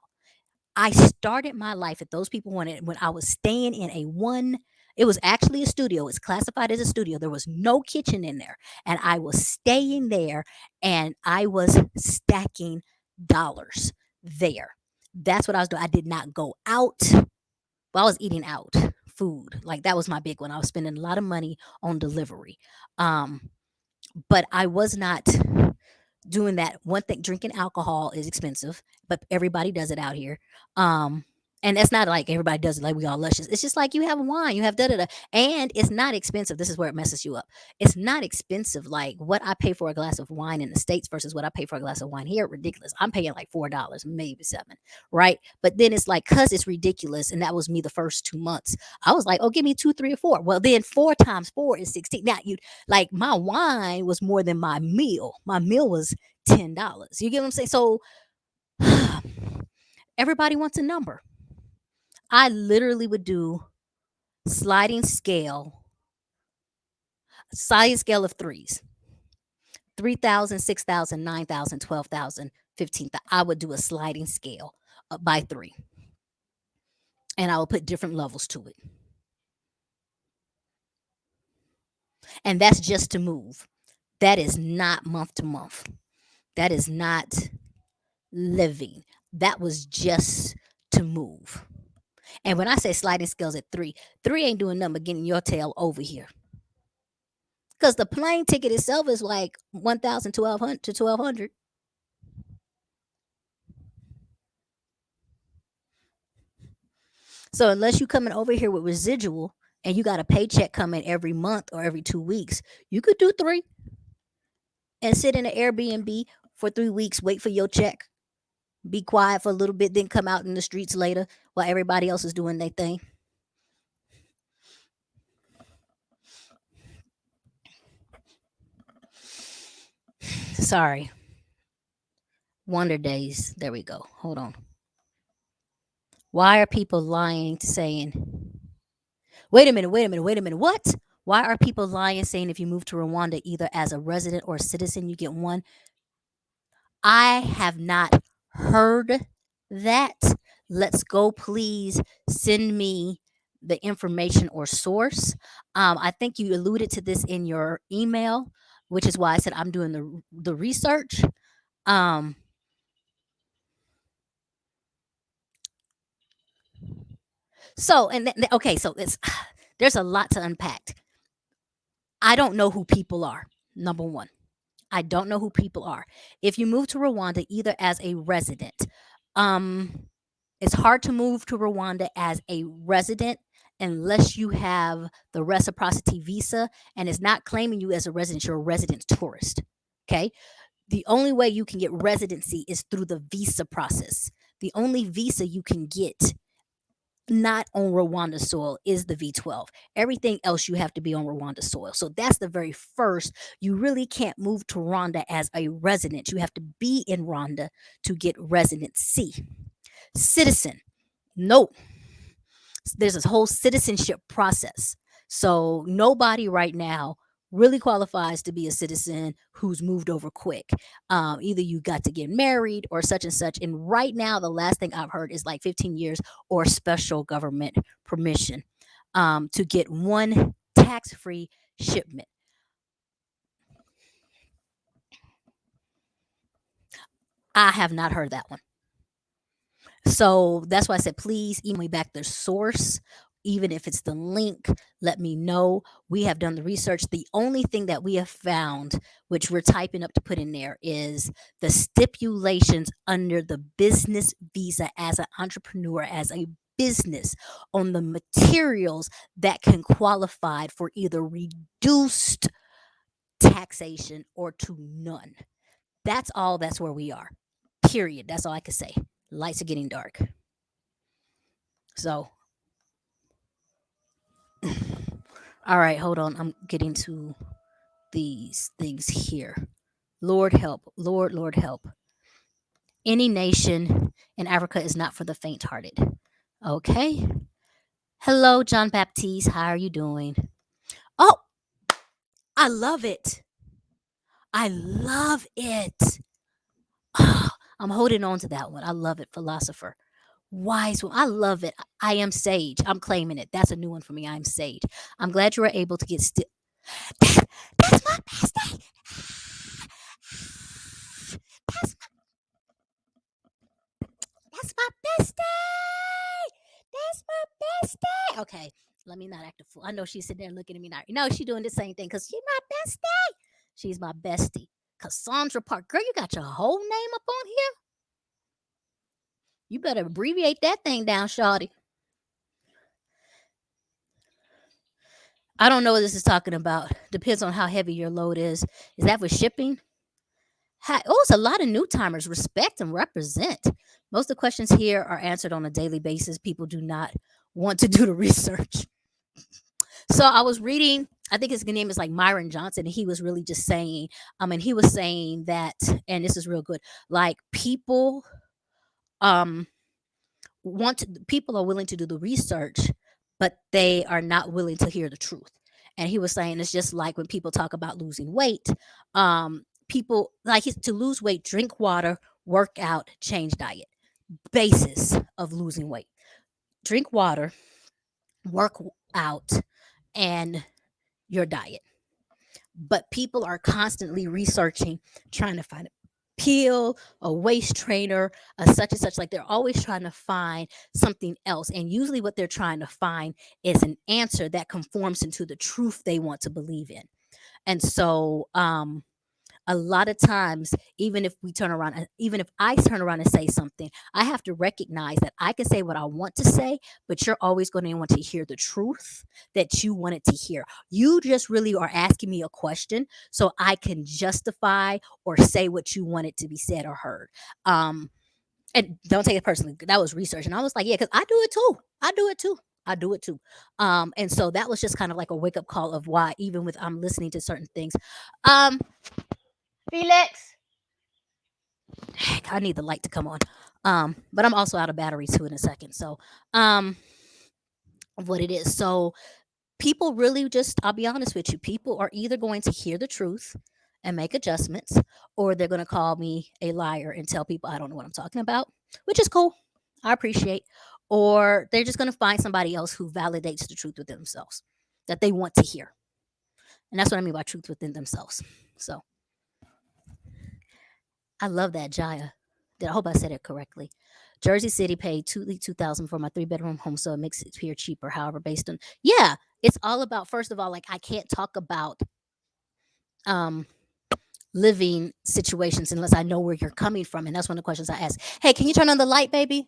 I started my life at those people wanted when I was staying in a one. It was actually a studio. It's classified as a studio. There was no kitchen in there, and I was staying there, and I was stacking dollars there. That's what I was doing. I did not go out. Well, I was eating out food. Like that was my big one. I was spending a lot of money on delivery. Um, but I was not doing that. One thing, drinking alcohol is expensive, but everybody does it out here. Um, and that's not like everybody does it like we all luscious. It's just like you have wine, you have da da da, and it's not expensive. This is where it messes you up. It's not expensive like what I pay for a glass of wine in the states versus what I pay for a glass of wine here. Ridiculous. I'm paying like $4, maybe seven, right? But then it's like cause it's ridiculous, and that was me the first 2 months. I was like, oh, give me two, three, or four. Well, then four times four is 16. Now you like my wine was more than my meal. My meal was $10. You get what I'm saying? So everybody wants a number. I literally would do sliding scale, sliding scale of threes. 3,000, 6,000, 9,000, 12,000, 15,000. I would do a sliding scale by three. And I would put different levels to it. And that's just to move. That is not month to month. That is not living. That was just to move. And when I say sliding scales at three, three ain't doing nothing but getting your tail over here. Because the plane ticket itself is like 1,000, 1,200 to 1,200. So unless you coming over here with residual and you got a paycheck coming every month or every 2 weeks, you could do three and sit in an Airbnb for 3 weeks, wait for your check, be quiet for a little bit, then come out in the streets later while everybody else is doing their thing. Sorry. Wonder Days. There we go. Hold on. Why are people lying saying, wait a minute, wait a minute, wait a minute, what? Why are people lying saying if you move to Rwanda either as a resident or a citizen, you get one? I have not heard that. Let's go, please send me the information or source. I think you alluded to this in your email, which is why I said I'm doing the research. Um, so and okay, so it's there's a lot to unpack. I don't know who people are. Number one, I don't know who people are. If you move to Rwanda either as a resident, um, it's hard to move to Rwanda as a resident unless you have the reciprocity visa and it's not claiming you as a resident, you're a resident tourist. Okay. The only way you can get residency is through the visa process. The only visa you can get not on Rwanda soil is the V12. Everything else you have to be on Rwanda soil. So that's the very first. You really can't move to Rwanda as a resident. You have to be in Rwanda to get residency. Citizen. No, there's this whole citizenship process. So nobody right now really qualifies to be a citizen who's moved over quick. Either you got to get married or such and such. And right now, the last thing I've heard is like 15 years or special government permission to get one tax free shipment. I have not heard that one. So that's why I said, please email me back the source, even if it's the link. Let me know. We have done the research. The only thing that we have found, which we're typing up to put in there, is the stipulations under the business visa as an entrepreneur, as a business, on the materials that can qualify for either reduced taxation or to none. That's all. That's where we are. Period. That's all I can say. Lights are getting dark. So All right, hold on. I'm getting to these things here. Lord help. Lord help. Any nation in Africa is not for the faint hearted. Okay. Hello, John Baptiste. How are you doing? Oh, I love it. I love it. Ah, I'm holding on to that one. I love it. Philosopher. Wise one. I love it. I am sage. I'm claiming it. That's a new one for me. I am sage. I'm glad you were able to get still. That's my bestie. That's That's my bestie. That's my bestie. Okay, let me not act a fool. I know she's sitting there looking at me now. No, she's doing the same thing because she's my bestie. She's my bestie. Cassandra Park. Girl, you got your whole name up on here? You better abbreviate that thing down, shawty. I don't know what this is talking about. Depends on how heavy your load is. Is that for shipping? Oh, it's a lot of new timers. Respect and represent. Most of the questions here are answered on a daily basis. People do not want to do the research. So I was reading, I think his name is like Myron Johnson, and he was really just saying, and he was saying that, and this is real good, like um people are willing to do the research, but they are not willing to hear the truth. And he was saying it's just like when people talk about losing weight, people like to lose weight, drink water, work out, change diet. Basis of losing weight. Drink water, work out, and your diet. But people are constantly researching, trying to find a pill, a waist trainer, a such and such. Like they're always trying to find something else. And usually what they're trying to find is an answer that conforms into the truth they want to believe in. And so a lot of times, even if I turn around and say something, I have to recognize that I can say what I want to say, but you're always going to want to hear the truth that you wanted to hear. You just really are asking me a question so I can justify or say what you wanted to be said or heard. And don't take it personally. That was research. And I was like, yeah, because I do it too. I do it too. I do it too. And so that was just kind of like a wake up call of why, even with I'm listening to certain things. Um, Felix, I need the light to come on. But I'm also out of battery too in a second. So, um, what it is. So, people really just, I'll be honest with you, people are either going to hear the truth and make adjustments, or they're going to call me a liar and tell people I don't know what I'm talking about, which is cool. I appreciate. Or they're just going to find somebody else who validates the truth within themselves that they want to hear. And that's what I mean by truth within themselves. So, I love that, Jaya. I hope I said it correctly. Jersey City paid 2,000 for my 3 bedroom home, so it makes it appear cheaper. However, based on it's all about, first of all, like I can't talk about um living situations unless I know where you're coming from, and that's one of the questions I ask. Hey, can you turn on the light, baby?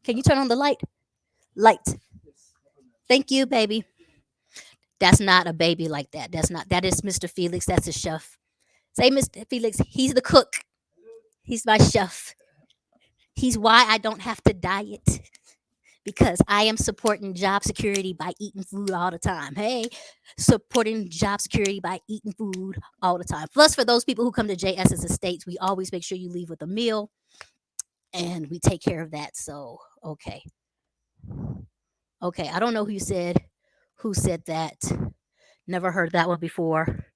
Can you turn on the light? Light. Thank you, baby. That's not a baby like that. That's not. That is Mr. Felix. That's a chef. Say, Mr. Felix. He's the cook. He's my chef. He's why I don't have to diet because I am supporting job security by eating food all the time. Hey, supporting job security by eating food all the time. Plus, for those people who come to JS's estates, we always make sure you leave with a meal and we take care of that. So, okay. Okay. I don't know who said that. Never heard that one before.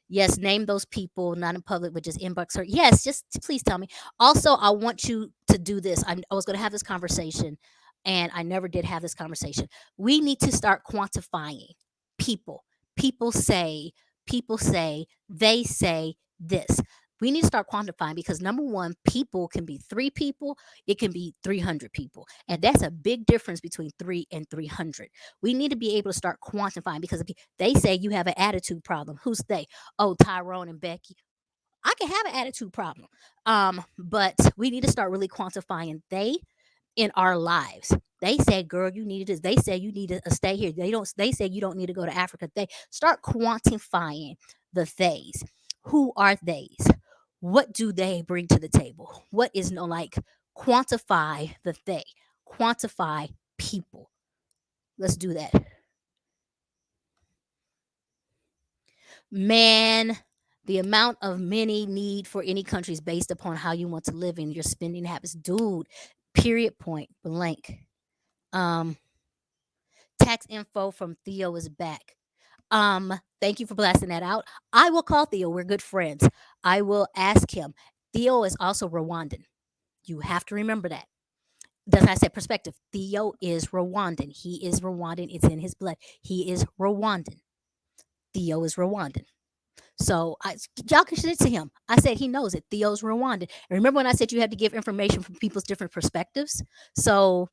Yes, name those people, not in public, but just inbox her. Yes, just please tell me. Also, I want you to do this. I was going to have this conversation, and I never did have this conversation. We need to start quantifying people. People say, people say, they say this. We need to start quantifying because number one, people can be 3 people, it can be 300 people. And that's a big difference between 3 and 300. We need to be able to start quantifying because if they say you have an attitude problem. Who's they? Oh, Tyrone and Becky. I can have an attitude problem. But we need to start really quantifying they in our lives. They say, girl, you need this. They say you need to stay here. They say you don't need to go to Africa. They start quantifying the theys. Who are theys? What do they bring to the table? What is no like quantify the they, quantify people. Let's do that. Man, the amount of money need for any country is based upon how you want to live in your spending habits. Dude, period point blank. Um, tax info from Theo is back. Thank you for blasting that out. I will call Theo. We're good friends. I will ask him. Theo is also Rwandan. You have to remember that. Does I said perspective? Theo is Rwandan. He is Rwandan. It's in his blood. He is Rwandan. Theo is Rwandan. So y'all can send it to him. I said he knows it. Theo's Rwandan. And remember when I said you have to give information from people's different perspectives? So,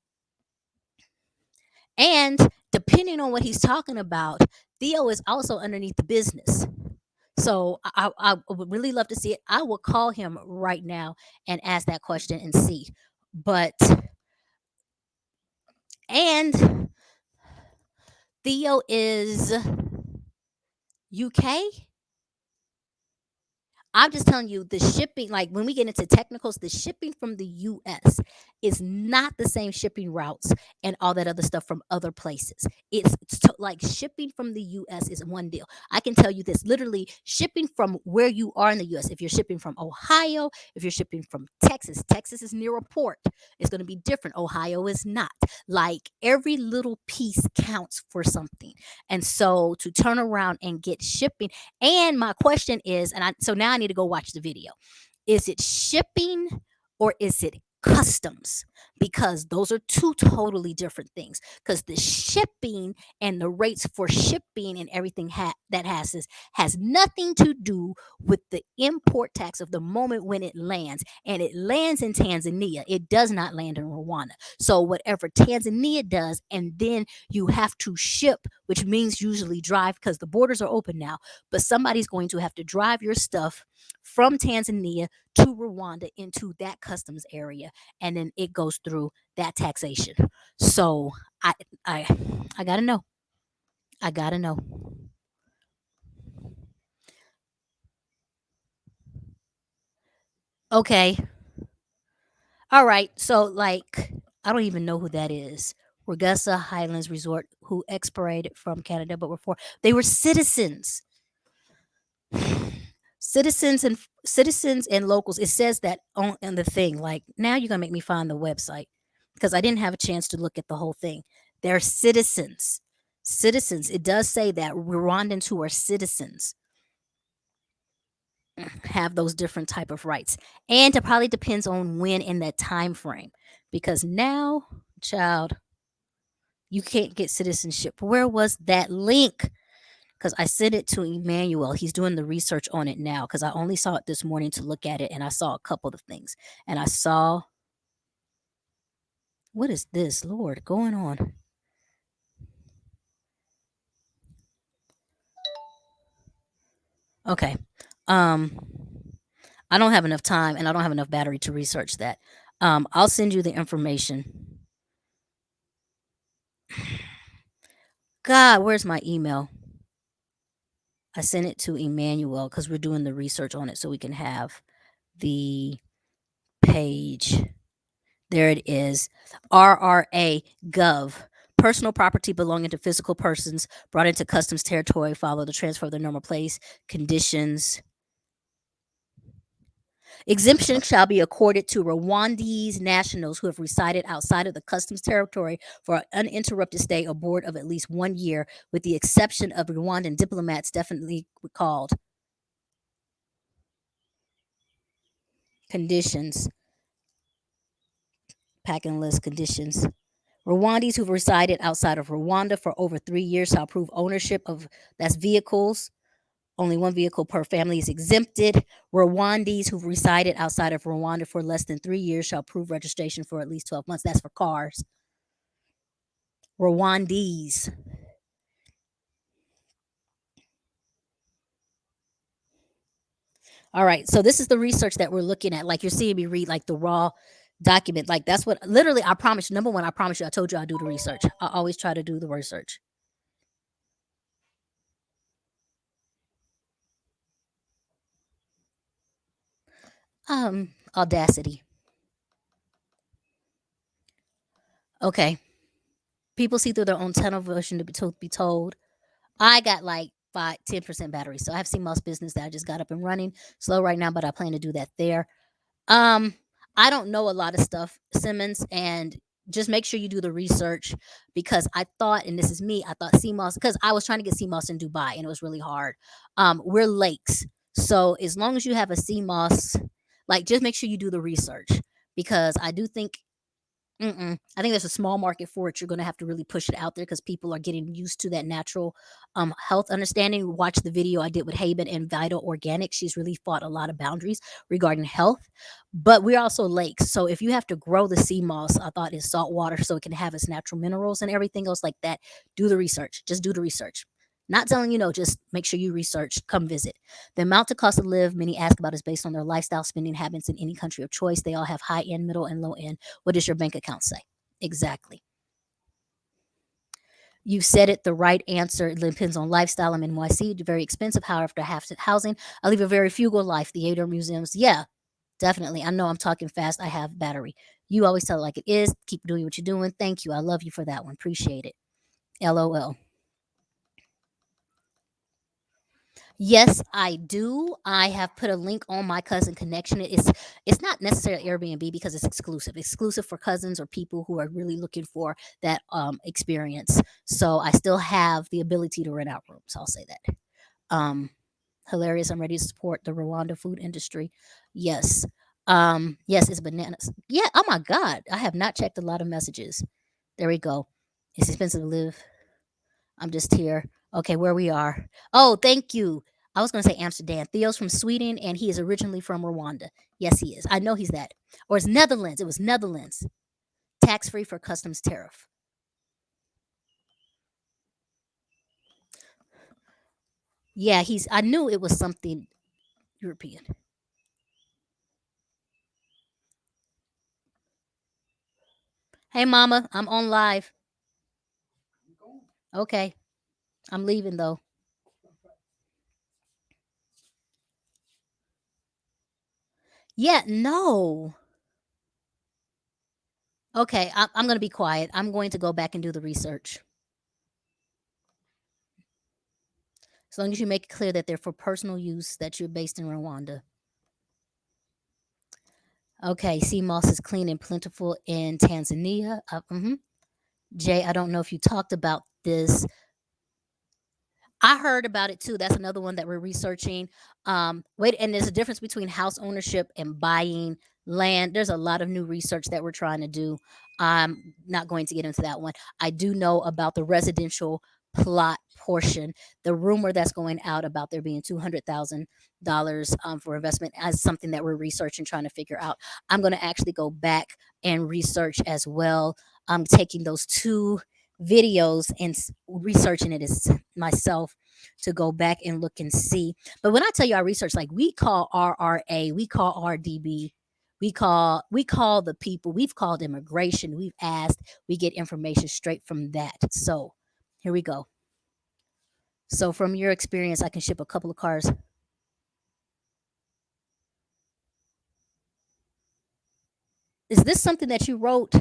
and depending on what he's talking about, Theo is also underneath the business. So I would really love to see it. I will call him right now and ask that question and see. But and Theo is UK. I'm just telling you, the shipping, like when we get into technicals, the shipping from the US is not the same shipping routes and all that other stuff from other places. Like shipping from the US is one deal. I can tell you this literally, shipping from where you are in the US, if you're shipping from Ohio, if you're shipping from Texas, Texas is near a port, it's going to be different. Ohio is not. Like every little piece counts for something. And so to turn around and get shipping, and my question is, so now I need to go watch the video. Is it shipping or is it customs? Because those are two totally different things. Because the shipping and the rates for shipping and everything has nothing to do with the import tax of the moment when it lands. And it lands in Tanzania. It does not land in Rwanda. So whatever Tanzania does, and then you have to ship, which means usually drive because the borders are open now, but somebody's going to have to drive your stuff from Tanzania to Rwanda into that customs area, and then it goes through that taxation. So I I I gotta know. I gotta know. Okay. All right. So like I don't even know who that is. Regessa Highlands Resort, who expirated from Canada, but were for they were citizens. Citizens and locals. It says that on the thing. Like now you're gonna make me find the website because I didn't have a chance to look at the whole thing. They're citizens. Citizens. It does say that Rwandans who are citizens have those different type of rights, and it probably depends on when in that time frame. Because now, child, you can't get citizenship. Where was that link? Because I sent it to Emmanuel. He's doing the research on it now because I only saw it this morning to look at it and I saw a couple of things. And I saw, what is this, Lord, going on? Okay. Um, I don't have enough time and I don't have enough battery to research that. I'll send you the information. God, where's my email? I sent it to Emmanuel because we're doing the research on it so we can have the page. There it is. RRA Gov. Personal property belonging to physical persons brought into customs territory follow the transfer of the normal place conditions. Exemption shall be accorded to Rwandese nationals who have resided outside of the customs territory for an uninterrupted stay aboard of at least 1 year, with the exception of Rwandan diplomats definitely recalled. Conditions. Packing list conditions. Rwandese who've resided outside of Rwanda for over 3 years shall prove ownership of that's vehicles. Only one vehicle per family is exempted. Rwandese who've resided outside of Rwanda for less than 3 years shall prove registration for at least 12 months. That's for cars. Rwandese. All right. So this is the research that we're looking at. Like you're seeing me read like the raw document. Like that's what literally I promise you. Number one, I promise you, I told you I'll do the research. I always try to do the research. Audacity. Okay. People see through their own tunnel vision to be told. I got like 5-10% battery. So I have CMOS business that I just got up and running. Slow right now, but I plan to do that there. Um, I don't know a lot of stuff, Simmons, and just make sure you do the research because I thought, and this is me, I thought CMOS because I was trying to get CMOS in Dubai and it was really hard. We're lakes, so as long as you have a CMOS, like just make sure you do the research because I do think I think there's a small market for it. You're going to have to really push it out there because people are getting used to that natural health understanding. Watch the video I did with Haben and Vital Organic. She's really fought a lot of boundaries regarding health. But we're also lakes. So if you have to grow the sea moss, I thought is salt water so it can have its natural minerals and everything else like that. Do the research. Just do the research. Not telling you no, just make sure you research. Come visit. The amount to cost to live many ask about is based on their lifestyle spending habits in any country of choice. They all have high end, middle, and low end. What does your bank account say? Exactly. You said it. The right answer it depends on lifestyle. I'm in NYC. Very expensive. However, to have housing, I live a very frugal life. Theater, museums. Yeah, definitely. I know I'm talking fast. I have battery. You always tell it like it is. Keep doing what you're doing. Thank you. I love you for that one. Appreciate it. LOL. Yes, I do. I have put a link on my cousin connection. It's not necessarily Airbnb because it's exclusive. Exclusive for cousins or people who are really looking for that experience. So I still have the ability to rent out rooms. I'll say that. Um Hilarious. I'm ready to support the Rwanda food industry. Yes. Yes, it's bananas. Yeah, oh my god. I have not checked a lot of messages. There we go. It's expensive to live. I'm just here. Okay, where we are. Oh, thank you. I was going to say Amsterdam. Theo's from Sweden and he is originally from Rwanda. Yes, he is. I know he's that. Or it's Netherlands. It was Netherlands. Tax free for customs tariff. Yeah, I knew it was something European. Hey, mama, I'm on live. Okay, I'm leaving though. Yeah, no. Okay, I'm going to be quiet. I'm going to go back and do the research. As long as you make it clear that they're for personal use, that you're based in Rwanda. Okay, sea moss is clean and plentiful in Tanzania. Jay, I don't know if you talked about this. I heard about it too. That's another one that we're researching. Wait, and there's a difference between house ownership and buying land. There's a lot of new research that we're trying to do. I'm not going to get into that one. I do know about the residential plot portion. The rumor that's going out about there being $200,000 for investment as something that we're researching, trying to figure out. I'm going to actually go back and research as well. I'm taking those two videos and researching it as myself to go back and look and see. But when I tell you our research, like we call RRA, we call RDB, we call the people, we've called immigration, we've asked, we get information straight from that. So here we go. So from your experience, I can ship a couple of cars. Is this something that you wrote?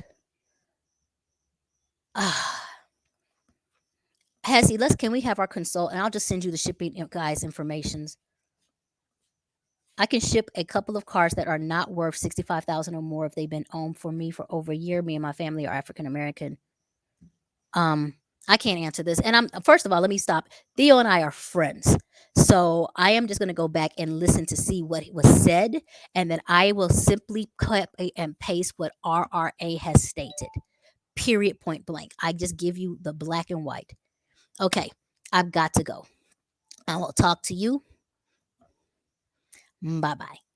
Hassie, let's can we have our consult and I'll just send you the shipping guys informations. I can ship a couple of cars that are not worth 65,000 or more if they've been owned for me for over a year. Me and my family are African American. Um, I can't answer this. And I'm first of all, let me stop. Theo and I are friends. So I am just going to go back and listen to see what was said, and then I will simply cut and paste what RRA has stated. Period. Point blank. I just give you the black and white. Okay, I've got to go. I will talk to you. Bye bye.